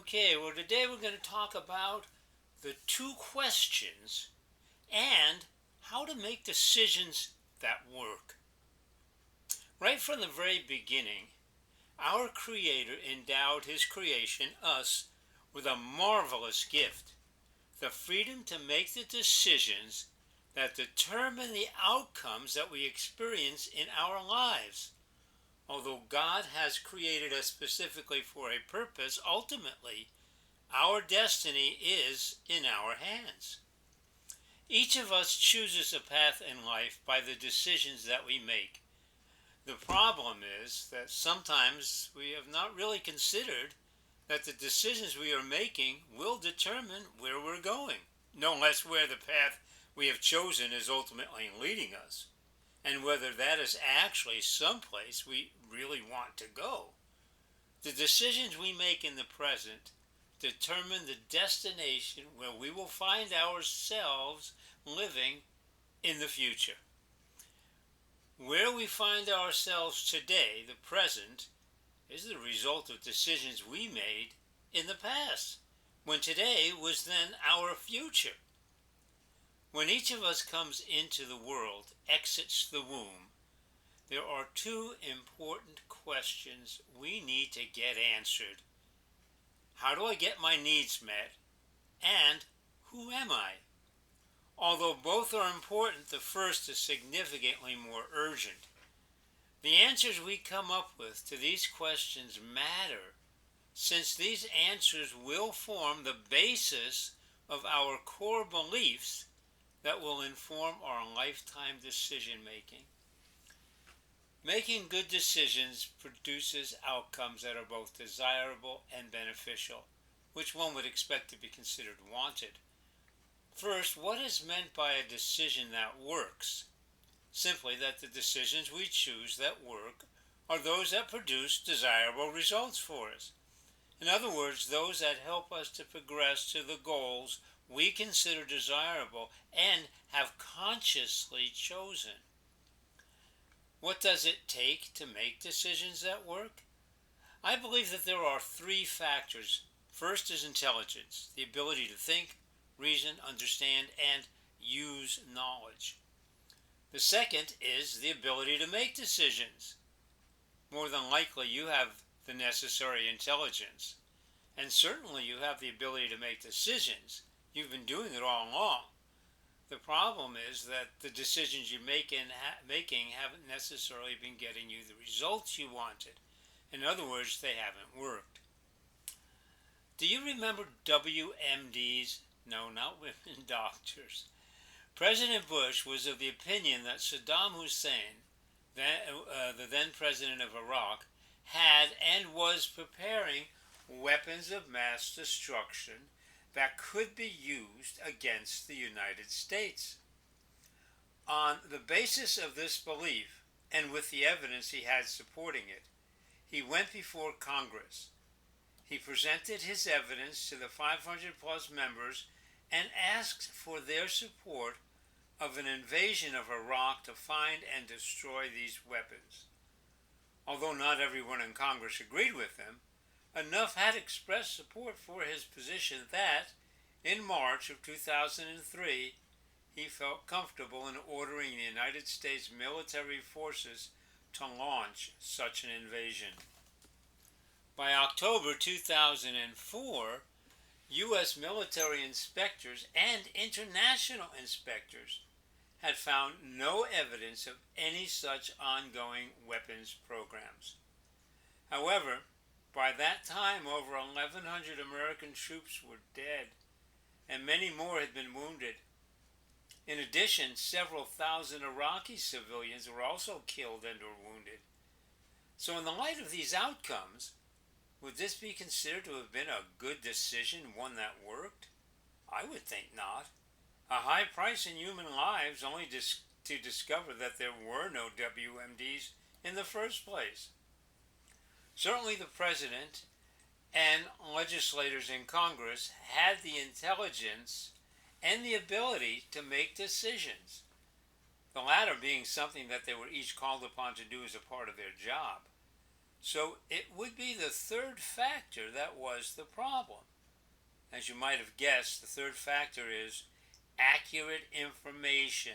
Okay, well, today we're going to talk about the two questions and how to make decisions that work. Right from the very beginning, our Creator endowed His creation, us, with a marvelous gift, the freedom to make the decisions that determine the outcomes that we experience in our lives. Although God has created us specifically for a purpose, ultimately, our destiny is in our hands. Each of us chooses a path in life by the decisions that we make. The problem is that sometimes we have not really considered that the decisions we are making will determine where we're going, no less where the path we have chosen is ultimately leading us, and whether that is actually someplace we really want to go. The decisions we make in the present determine the destination where we will find ourselves living in the future. Where we find ourselves today, the present, is the result of decisions we made in the past, when today was then our future. When each of us comes into the world, exits the womb, there are two important questions we need to get answered. How do I get my needs met? And who am I? Although both are important, the first is significantly more urgent. The answers we come up with to these questions matter, since these answers will form the basis of our core beliefs that will inform our lifetime decision making. Making good decisions produces outcomes that are both desirable and beneficial, which one would expect to be considered wanted. First, what is meant by a decision that works? Simply that the decisions we choose that work are those that produce desirable results for us. In other words, those that help us to progress to the goals we consider desirable and have consciously chosen. What does it take to make decisions that work? I believe that there are three factors. First is intelligence, the ability to think, reason, understand, and use knowledge. The second is the ability to make decisions. More than likely, you have the necessary intelligence, and certainly you have the ability to make decisions. You've been doing it all along. The problem is that the decisions you're making haven't necessarily been getting you the results you wanted. In other words, they haven't worked. Do you remember WMDs? No, not women doctors. President Bush was of the opinion that Saddam Hussein, the then president of Iraq, had and was preparing weapons of mass destruction that could be used against the United States. On the basis of this belief, and with the evidence he had supporting it, he went before Congress. He presented his evidence to the 500 plus members and asked for their support of an invasion of Iraq to find and destroy these weapons. Although not everyone in Congress agreed with him, enough had expressed support for his position that, in March of 2003, he felt comfortable in ordering the United States military forces to launch such an invasion. By October 2004, U.S. military inspectors and international inspectors had found no evidence of any such ongoing weapons programs. However, by that time, over 1,100 American troops were dead, and many more had been wounded. In addition, several thousand Iraqi civilians were also killed and or wounded. So in the light of these outcomes, would this be considered to have been a good decision, one that worked? I would think not. A high price in human lives only to discover that there were no WMDs in the first place. Certainly the president and legislators in Congress had the intelligence and the ability to make decisions, the latter being something that they were each called upon to do as a part of their job. So it would be the third factor that was the problem. As you might have guessed, the third factor is accurate information,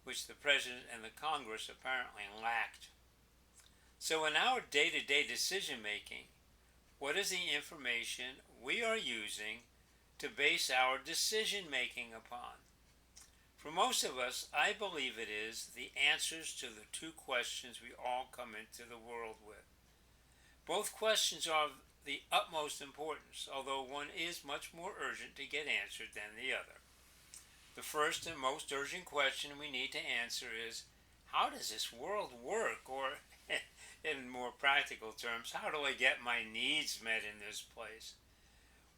which the President and the Congress apparently lacked. So in our day-to-day decision making, what is the information we are using to base our decision making upon? For most of us, I believe it is the answers to the two questions we all come into the world with. Both questions are of the utmost importance, although one is much more urgent to get answered than the other. The first and most urgent question we need to answer is, how does this world work? Or, in more practical terms, how do I get my needs met in this place?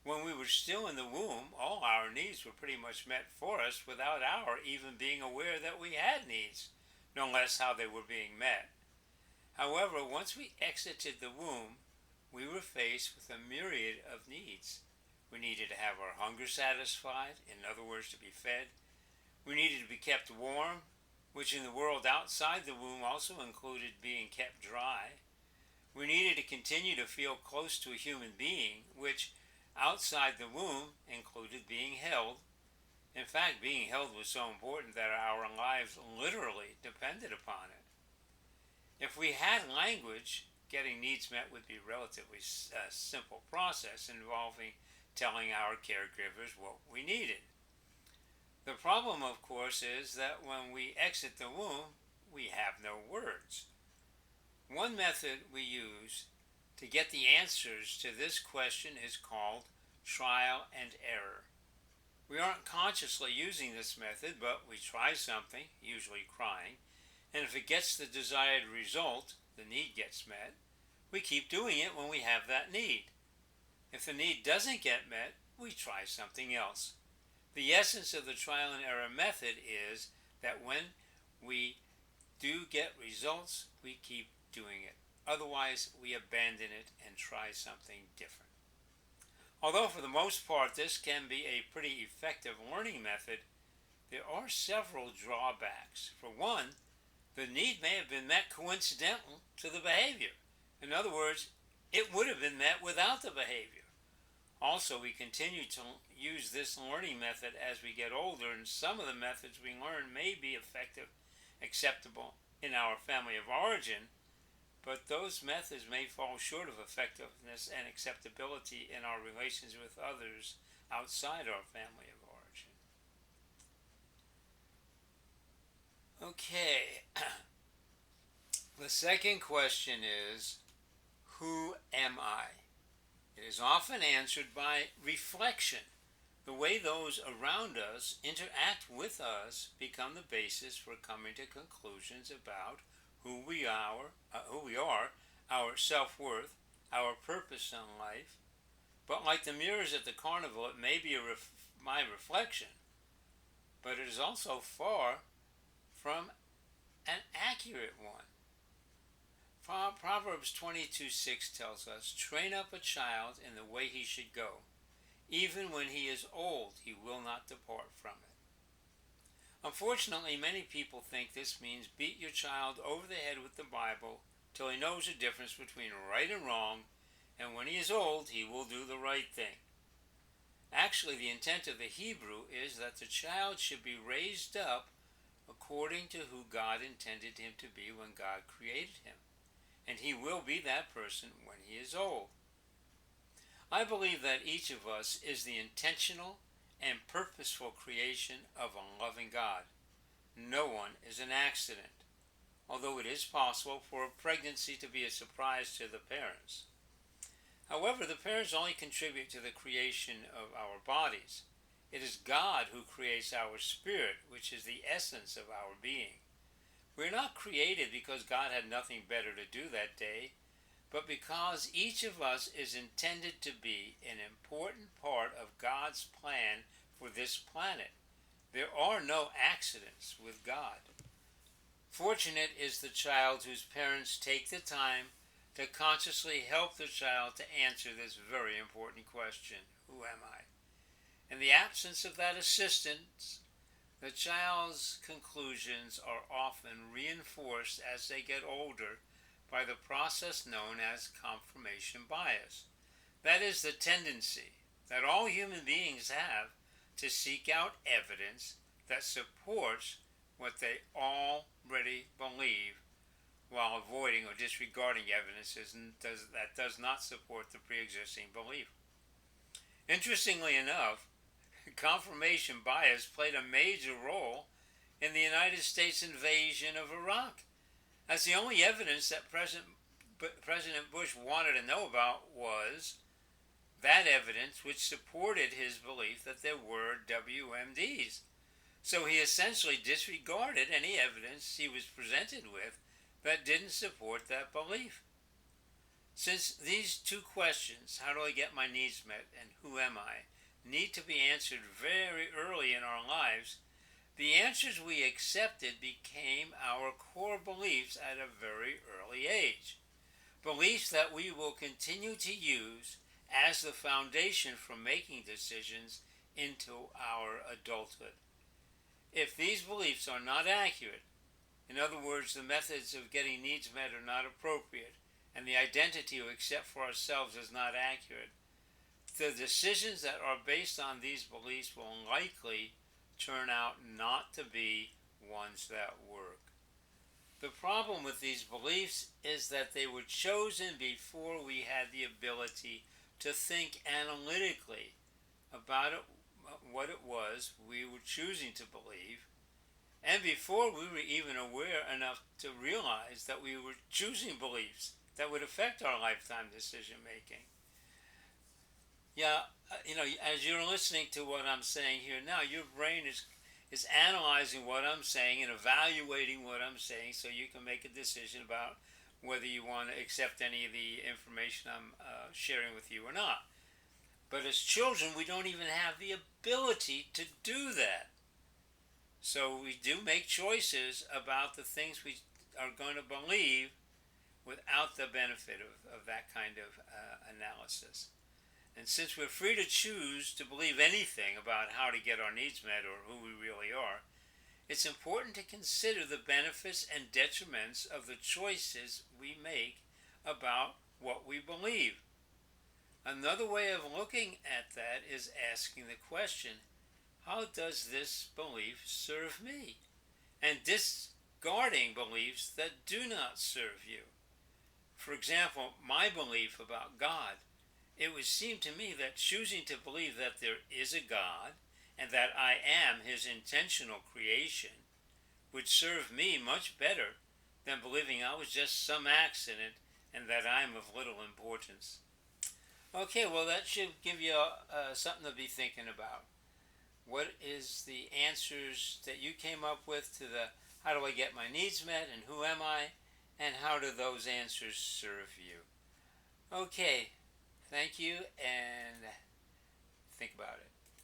When we were still in the womb, all our needs were pretty much met for us without our even being aware that we had needs, no less how they were being met. However, once we exited the womb, we were faced with a myriad of needs. We needed to have our hunger satisfied, in other words, to be fed. We needed to be kept warm, which in the world outside the womb also included being kept dry. We needed to continue to feel close to a human being, which outside the womb included being held. In fact, being held was so important that our lives literally depended upon it. If we had language, getting needs met would be a relatively simple process involving telling our caregivers what we needed. The problem, of course, is that when we exit the womb, we have no words. One method we use to get the answers to this question is called trial and error. We aren't consciously using this method, but we try something, usually crying, and if it gets the desired result, the need gets met, we keep doing it when we have that need. If the need doesn't get met, we try something else. The essence of the trial and error method is that when we do get results, we keep doing it. Otherwise, we abandon it and try something different. Although for the most part this can be a pretty effective learning method, there are several drawbacks. For one, the need may have been met coincidental to the behavior. In other words, it would have been met without the behavior. Also, we continue to use this learning method as we get older, and some of the methods we learn may be effective, acceptable in our family of origin, but those methods may fall short of effectiveness and acceptability in our relations with others outside our family of origin. Okay, the second question is, who am I? It is often answered by reflection. The way those around us interact with us become the basis for coming to conclusions about who we are, our self-worth, our purpose in life. But like the mirrors at the carnival, it may be my reflection, but it is also far from an accurate one. Proverbs 22:6 tells us, "Train up a child in the way he should go. Even when he is old, he will not depart from it." Unfortunately, many people think this means beat your child over the head with the Bible till he knows the difference between right and wrong, and when he is old, he will do the right thing. Actually, the intent of the Hebrew is that the child should be raised up according to who God intended him to be when God created him, and he will be that person when he is old. I believe that each of us is the intentional and purposeful creation of a loving God. No one is an accident, although it is possible for a pregnancy to be a surprise to the parents. However, the parents only contribute to the creation of our bodies. It is God who creates our spirit, which is the essence of our being. We're not created because God had nothing better to do that day, but because each of us is intended to be an important part of God's plan for this planet. There are no accidents with God. Fortunate is the child whose parents take the time to consciously help the child to answer this very important question, who am I? In the absence of that assistance, the child's conclusions are often reinforced as they get older by the process known as confirmation bias. That is the tendency that all human beings have to seek out evidence that supports what they already believe while avoiding or disregarding evidence that does not support the pre-existing belief. Interestingly enough, confirmation bias played a major role in the United States invasion of Iraq, as the only evidence that President Bush wanted to know about was that evidence which supported his belief that there were WMDs. So he essentially disregarded any evidence he was presented with that didn't support that belief. Since these two questions, how do I get my needs met and who am I, need to be answered very early in our lives, the answers we accepted became our core beliefs at a very early age. Beliefs that we will continue to use as the foundation for making decisions into our adulthood. If these beliefs are not accurate, in other words, the methods of getting needs met are not appropriate, and the identity we accept for ourselves is not accurate, the decisions that are based on these beliefs will likely turn out not to be ones that work. The problem with these beliefs is that they were chosen before we had the ability to think analytically about what it was we were choosing to believe, and before we were even aware enough to realize that we were choosing beliefs that would affect our lifetime decision making. Yeah, as you're listening to what I'm saying here now, your brain is analyzing what I'm saying and evaluating what I'm saying so you can make a decision about whether you want to accept any of the information I'm sharing with you or not. But as children, we don't even have the ability to do that. So we do make choices about the things we are going to believe without the benefit of that kind of analysis. And since we're free to choose to believe anything about how to get our needs met or who we really are, it's important to consider the benefits and detriments of the choices we make about what we believe. Another way of looking at that is asking the question, how does this belief serve me? And discarding beliefs that do not serve you. For example, my belief about God. It would seem to me that choosing to believe that there is a God and that I am his intentional creation would serve me much better than believing I was just some accident and that I'm of little importance. Okay, well, that should give you something to be thinking about. What is the answers that you came up with to the how do I get my needs met and who am I, and how do those answers serve you? Okay, thank you, and think about it.